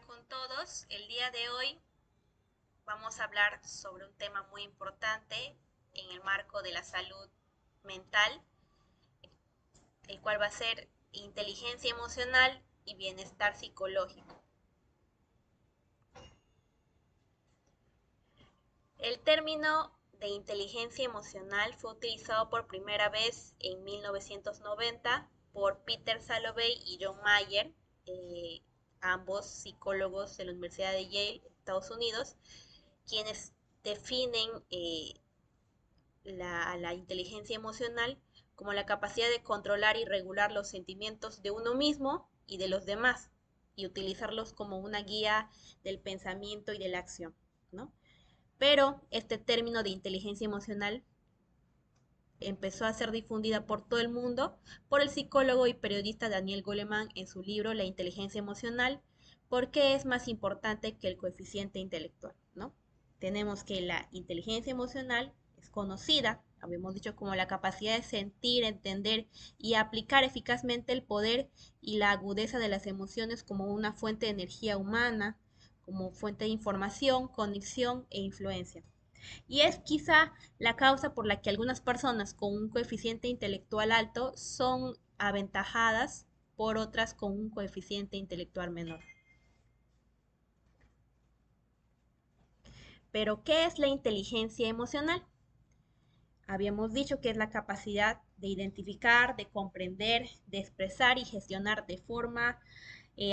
Hola con todos. El día de hoy vamos a hablar sobre un tema muy importante en el marco de la salud mental, el cual va a ser inteligencia emocional y bienestar psicológico. El término de inteligencia emocional fue utilizado por primera vez en 1990 por Peter Salovey y John Mayer, ambos psicólogos de la Universidad de Yale, Estados Unidos, quienes definen la inteligencia emocional como la capacidad de controlar y regular los sentimientos de uno mismo y de los demás, y utilizarlos como una guía del pensamiento y de la acción, ¿no? Pero este término de inteligencia emocional empezó a ser difundida por todo el mundo por el psicólogo y periodista Daniel Goleman en su libro La inteligencia emocional, porque es más importante que el coeficiente intelectual, ¿no? Tenemos que la inteligencia emocional es conocida, habíamos dicho, como la capacidad de sentir, entender y aplicar eficazmente el poder y la agudeza de las emociones como una fuente de energía humana, como fuente de información, conexión e influencia. Y es quizá la causa por la que algunas personas con un coeficiente intelectual alto son aventajadas por otras con un coeficiente intelectual menor. Pero, ¿qué es la inteligencia emocional? Habíamos dicho que es la capacidad de identificar, de comprender, de expresar y gestionar de forma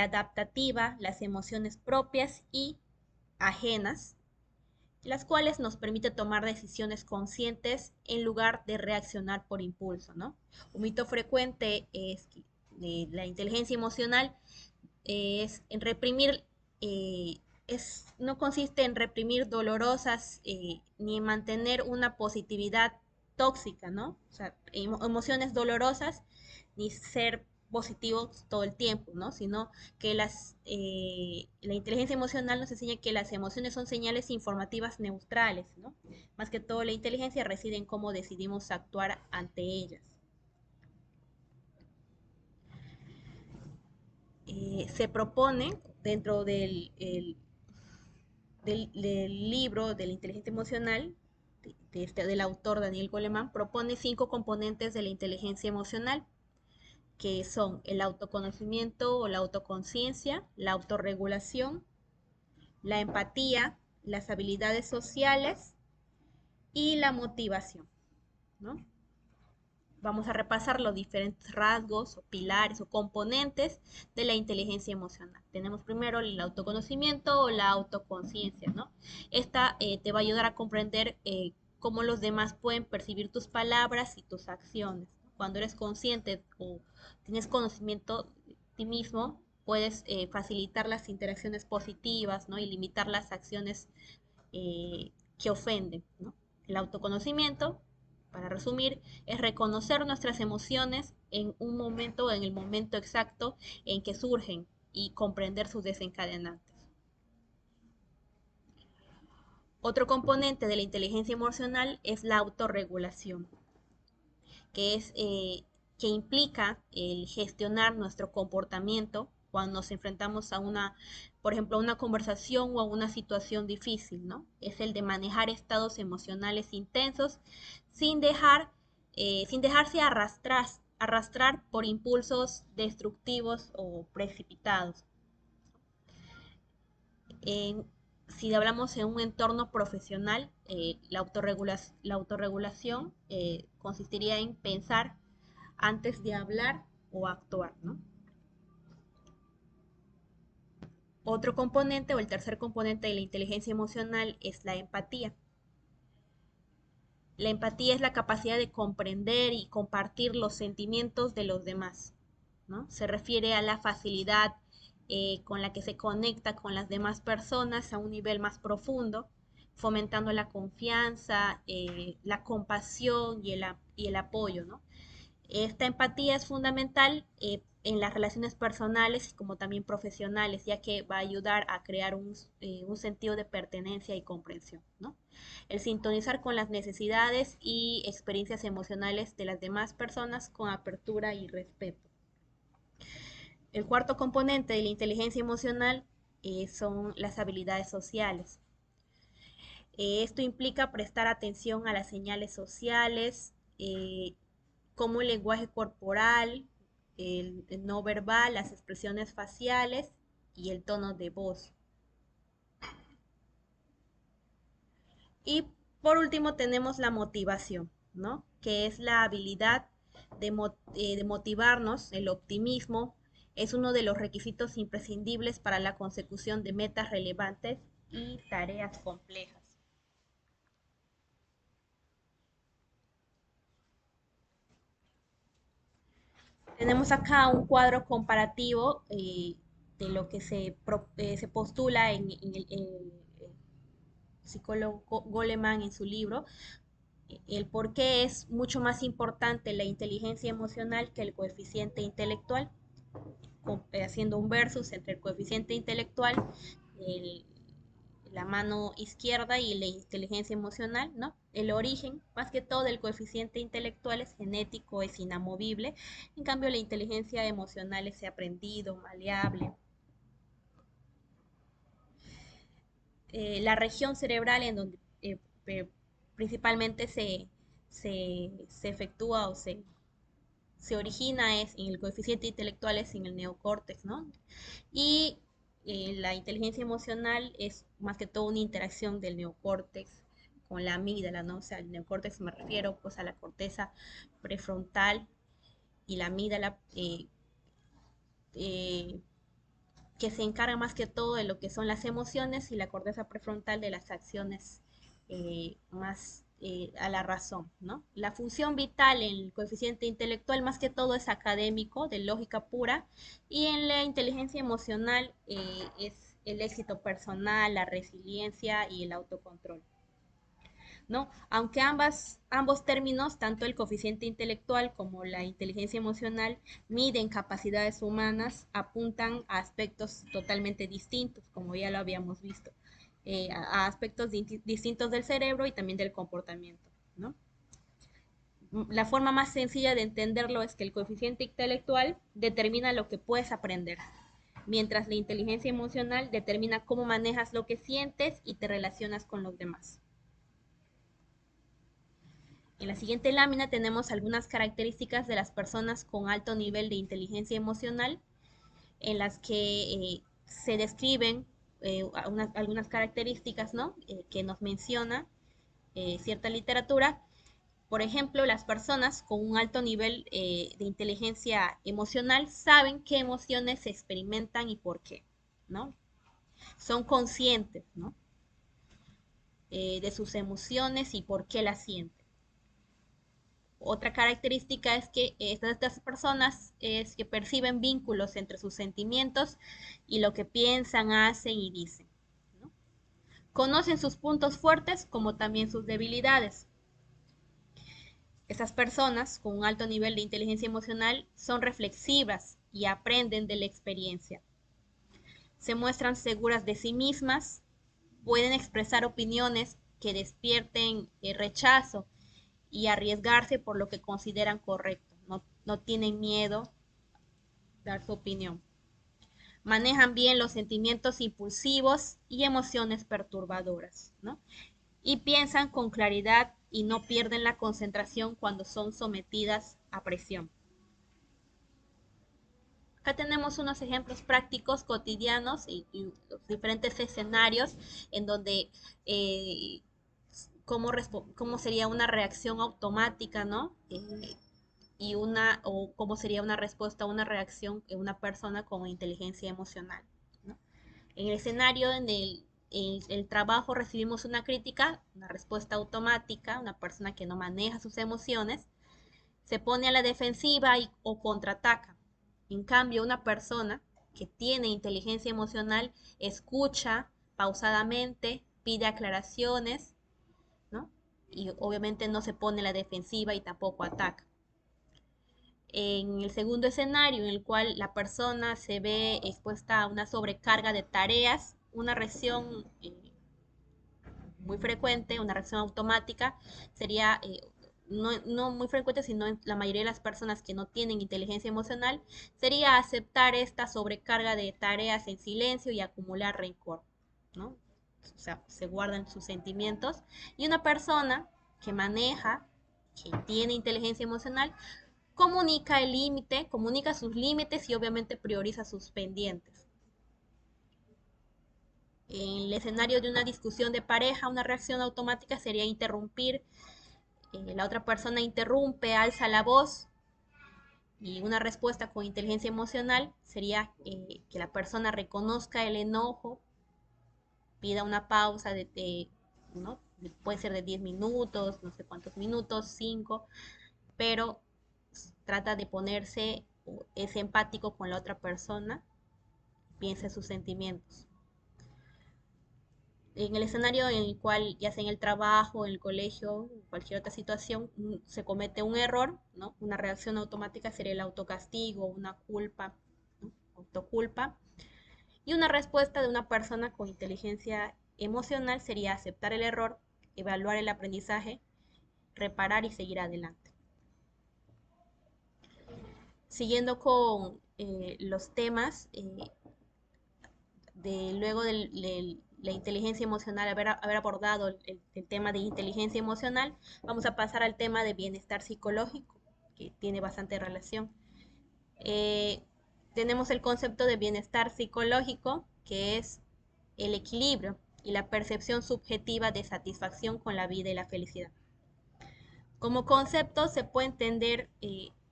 adaptativa las emociones propias y ajenas, las cuales nos permite tomar decisiones conscientes en lugar de reaccionar por impulso, ¿no? Un mito frecuente es que la inteligencia emocional es en reprimir, no consiste en reprimir dolorosas ni en mantener una positividad tóxica, ¿no? O sea, emociones dolorosas ni ser positivos todo el tiempo, ¿no? Sino que la inteligencia emocional nos enseña que las emociones son señales informativas neutrales, ¿no? Más que todo la inteligencia reside en cómo decidimos actuar ante ellas. Se propone dentro del libro de la inteligencia emocional del autor Daniel Goleman, propone 5 componentes de la inteligencia emocional, que son el autoconocimiento o la autoconciencia, la autorregulación, la empatía, las habilidades sociales y la motivación, ¿no? Vamos a repasar los diferentes rasgos o pilares o componentes de la inteligencia emocional. Tenemos primero el autoconocimiento o la autoconciencia, ¿no? Esta te va a ayudar a comprender cómo los demás pueden percibir tus palabras y tus acciones. Cuando eres consciente o tienes conocimiento de ti mismo, puedes facilitar las interacciones positivas, ¿no? Y limitar las acciones que ofenden, ¿no? El autoconocimiento, para resumir, es reconocer nuestras emociones en un momento, en el momento exacto en que surgen y comprender sus desencadenantes. Otro componente de la inteligencia emocional es la autorregulación, que es que implica el gestionar nuestro comportamiento cuando nos enfrentamos a por ejemplo, a una conversación o a una situación difícil, ¿no? Es el de manejar estados emocionales intensos sin sin dejarse arrastrar por impulsos destructivos o precipitados. En, si hablamos en un entorno profesional, la autorregulación consistiría en pensar antes de hablar o actuar, ¿no? Otro componente o el tercer componente de la inteligencia emocional es la empatía. La empatía es la capacidad de comprender y compartir los sentimientos de los demás, ¿no? Se refiere a la facilidad con la que se conecta con las demás personas a un nivel más profundo, fomentando la confianza, la compasión y el apoyo, ¿no? Esta empatía es fundamental en las relaciones personales y como también profesionales, ya que va a ayudar a crear un sentido de pertenencia y comprensión, ¿no? El sintonizar con las necesidades y experiencias emocionales de las demás personas con apertura y respeto. El cuarto componente de la inteligencia emocional son las habilidades sociales. Esto implica prestar atención a las señales sociales, como el lenguaje corporal, el no verbal, las expresiones faciales y el tono de voz. Y por último tenemos la motivación, ¿no? Que es la habilidad de motivarnos, el optimismo, es uno de los requisitos imprescindibles para la consecución de metas relevantes y tareas complejas. Tenemos acá un cuadro comparativo de lo que se postula en el psicólogo Goleman en su libro, el por qué es mucho más importante la inteligencia emocional que el coeficiente intelectual, haciendo un versus entre el coeficiente intelectual, el- la mano izquierda y la inteligencia emocional, ¿no? El origen, más que todo, del coeficiente intelectual es genético, es inamovible. En cambio, la inteligencia emocional es aprendido, maleable. La región cerebral en donde principalmente se efectúa o se origina es en el coeficiente intelectual, es en el neocórtex, ¿no? Y la inteligencia emocional es más que todo una interacción del neocórtex con la amígdala, ¿no? O sea, el neocórtex me refiero pues a la corteza prefrontal y la amígdala, eh, que se encarga más que todo de lo que son las emociones y la corteza prefrontal de las acciones, más a la razón, ¿no? La función vital en el coeficiente intelectual más que todo es académico, de lógica pura, y en la inteligencia emocional es el éxito personal, la resiliencia y el autocontrol, ¿no? Aunque ambos términos, tanto el coeficiente intelectual como la inteligencia emocional, miden capacidades humanas, apuntan a aspectos totalmente distintos, como ya lo habíamos visto, a aspectos distintos del cerebro y también del comportamiento, ¿no? La forma más sencilla de entenderlo es que el coeficiente intelectual determina lo que puedes aprender, mientras la inteligencia emocional determina cómo manejas lo que sientes y te relacionas con los demás. En la siguiente lámina tenemos algunas características de las personas con alto nivel de inteligencia emocional, en las que se describen algunas características, ¿no? Que nos menciona cierta literatura. Por ejemplo, las personas con un alto nivel de inteligencia emocional saben qué emociones se experimentan y por qué, ¿no? Son conscientes, ¿no? De sus emociones y por qué las sienten. Otra característica es que estas personas es que perciben vínculos entre sus sentimientos y lo que piensan, hacen y dicen, ¿no? Conocen sus puntos fuertes como también sus debilidades. Estas personas con un alto nivel de inteligencia emocional son reflexivas y aprenden de la experiencia. Se muestran seguras de sí mismas, pueden expresar opiniones que despierten rechazo y arriesgarse por lo que consideran correcto. No tienen miedo a dar su opinión. Manejan bien los sentimientos impulsivos y emociones perturbadoras, ¿no? Y piensan con claridad y no pierden la concentración cuando son sometidas a presión. Acá tenemos unos ejemplos prácticos cotidianos y los diferentes escenarios en donde cómo sería una reacción automática, ¿no? O cómo sería una respuesta a una reacción en una persona con inteligencia emocional, ¿no? En el escenario el trabajo recibimos una crítica, una respuesta automática, una persona que no maneja sus emociones, se pone a la defensiva o contraataca. En cambio, una persona que tiene inteligencia emocional escucha pausadamente, pide aclaraciones, ¿no? Y obviamente no se pone a la defensiva y tampoco ataca. En el segundo escenario, en el cual la persona se ve expuesta a una sobrecarga de tareas, una reacción muy frecuente, una reacción automática, sería no muy frecuente, sino en la mayoría de las personas que no tienen inteligencia emocional, sería aceptar esta sobrecarga de tareas en silencio y acumular rencor, ¿no? O sea, se guardan sus sentimientos. Y una persona que maneja, que tiene inteligencia emocional, comunica el límite, comunica sus límites y obviamente prioriza sus pendientes. En el escenario de una discusión de pareja, una reacción automática sería interrumpir, la otra persona interrumpe, alza la voz, y una respuesta con inteligencia emocional sería que la persona reconozca el enojo, pida una pausa ¿no? Puede ser de 10 minutos, no sé cuántos minutos, 5, pero trata de ponerse, es empático con la otra persona, piensa sus sentimientos. En el escenario en el cual, ya sea en el trabajo, en el colegio, en cualquier otra situación, se comete un error, ¿no? Una reacción automática sería el autocastigo, una culpa, ¿no? Autoculpa. Y una respuesta de una persona con inteligencia emocional sería aceptar el error, evaluar el aprendizaje, reparar y seguir adelante. Siguiendo con los temas, luego de la inteligencia emocional, haber abordado el tema de inteligencia emocional, vamos a pasar al tema de bienestar psicológico, que tiene bastante relación. Eh, Tenemos el concepto de bienestar psicológico, que es el equilibrio y la percepción subjetiva de satisfacción con la vida y la felicidad. Como concepto se puede entender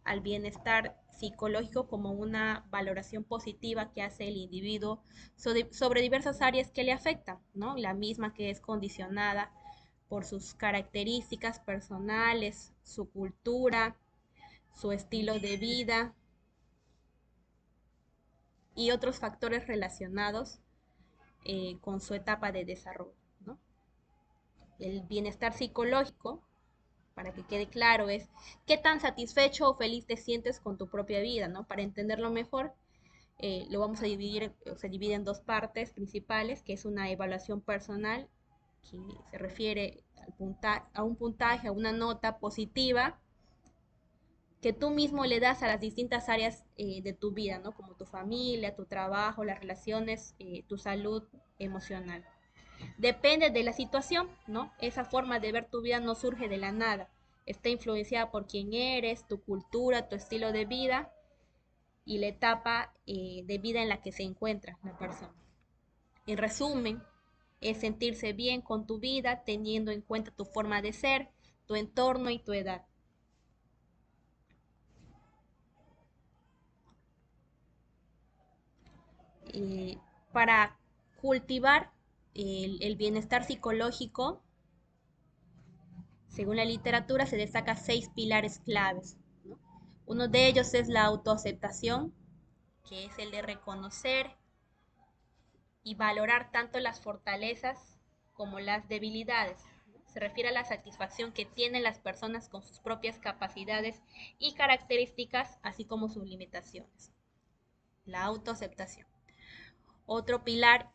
al bienestar psicológico como una valoración positiva que hace el individuo sobre diversas áreas que le afectan, ¿no? La misma que es condicionada por sus características personales, su cultura, su estilo de vida y otros factores relacionados con su etapa de desarrollo, ¿no? El bienestar psicológico, para que quede claro, es qué tan satisfecho o feliz te sientes con tu propia vida, ¿no? Para entenderlo mejor, lo vamos a dividir, se divide en dos partes principales, que es una evaluación personal, que se refiere a un puntaje, a una nota positiva que tú mismo le das a las distintas áreas de tu vida, ¿no? Como tu familia, tu trabajo, las relaciones, tu salud emocional. Depende de la situación, ¿no? Esa forma de ver tu vida no surge de la nada. Está influenciada por quién eres, tu cultura, tu estilo de vida y la etapa de vida en la que se encuentra la persona. En resumen, es sentirse bien con tu vida teniendo en cuenta tu forma de ser, tu entorno y tu edad. Eh, para cultivar el bienestar psicológico, según la literatura, se destaca 6 pilares claves, ¿no? Uno de ellos es la autoaceptación, que es el de reconocer y valorar tanto las fortalezas como las debilidades, ¿no? Se refiere a la satisfacción que tienen las personas con sus propias capacidades y características, así como sus limitaciones. La autoaceptación. Otro pilar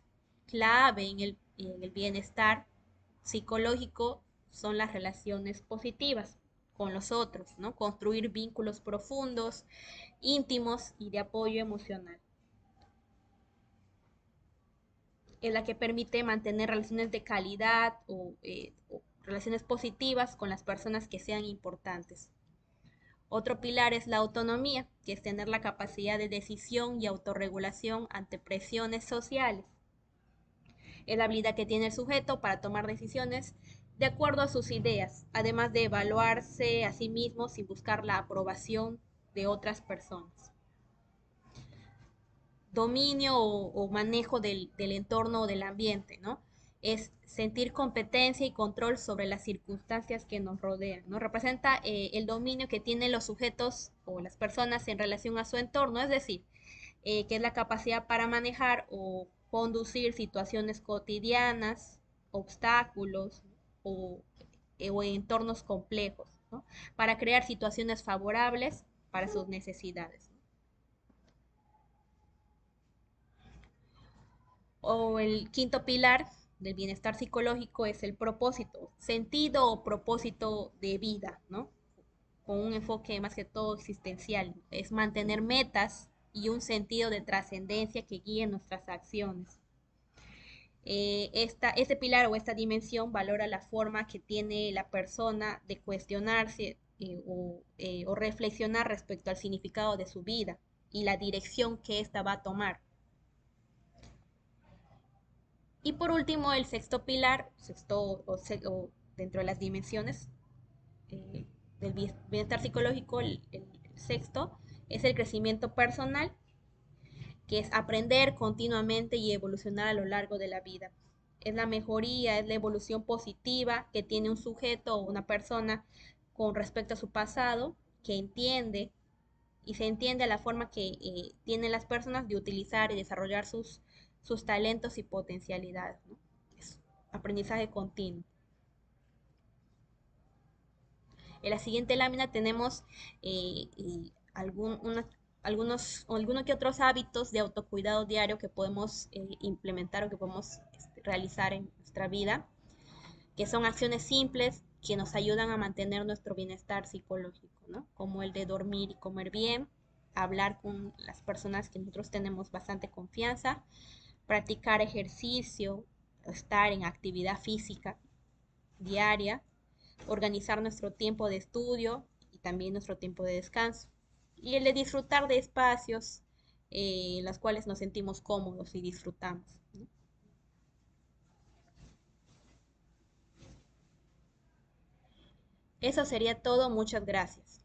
clave en el bienestar psicológico son las relaciones positivas con los otros, ¿no? Construir vínculos profundos, íntimos y de apoyo emocional. Es la que permite mantener relaciones de calidad o relaciones positivas con las personas que sean importantes. Otro pilar es la autonomía, que es tener la capacidad de decisión y autorregulación ante presiones sociales. Es la habilidad que tiene el sujeto para tomar decisiones de acuerdo a sus ideas, además de evaluarse a sí mismo sin buscar la aprobación de otras personas. Dominio o manejo del entorno o del ambiente, ¿no? Es sentir competencia y control sobre las circunstancias que nos rodean, ¿no? Representa el dominio que tienen los sujetos o las personas en relación a su entorno, es decir, que es la capacidad para manejar o conducir situaciones cotidianas, obstáculos o, o entornos complejos, ¿no? Para crear situaciones favorables para sus necesidades. O el quinto pilar del bienestar psicológico es el propósito, sentido o propósito de vida, ¿no? Con un enfoque más que todo existencial. Es mantener metas y un sentido de trascendencia que guíen nuestras acciones. Este pilar o esta dimensión valora la forma que tiene la persona de cuestionarse o reflexionar respecto al significado de su vida y la dirección que ésta va a tomar. Y por último, el sexto pilar, o dentro de las dimensiones eh, del bienestar psicológico, el sexto, es el crecimiento personal, que es aprender continuamente y evolucionar a lo largo de la vida. Es la mejoría, es la evolución positiva que tiene un sujeto o una persona con respecto a su pasado, que entiende y se entiende la forma que tienen las personas de utilizar y desarrollar sus talentos y potencialidades, ¿no? Es aprendizaje continuo. En la siguiente lámina tenemos algunos que otros hábitos de autocuidado diario que podemos implementar o que podemos realizar en nuestra vida, que son acciones simples que nos ayudan a mantener nuestro bienestar psicológico, ¿no? Como el de dormir y comer bien, hablar con las personas que nosotros tenemos bastante confianza, practicar ejercicio, estar en actividad física diaria, organizar nuestro tiempo de estudio y también nuestro tiempo de descanso. Y el de disfrutar de espacios en los cuales nos sentimos cómodos y disfrutamos, ¿no? Eso sería todo. Muchas gracias.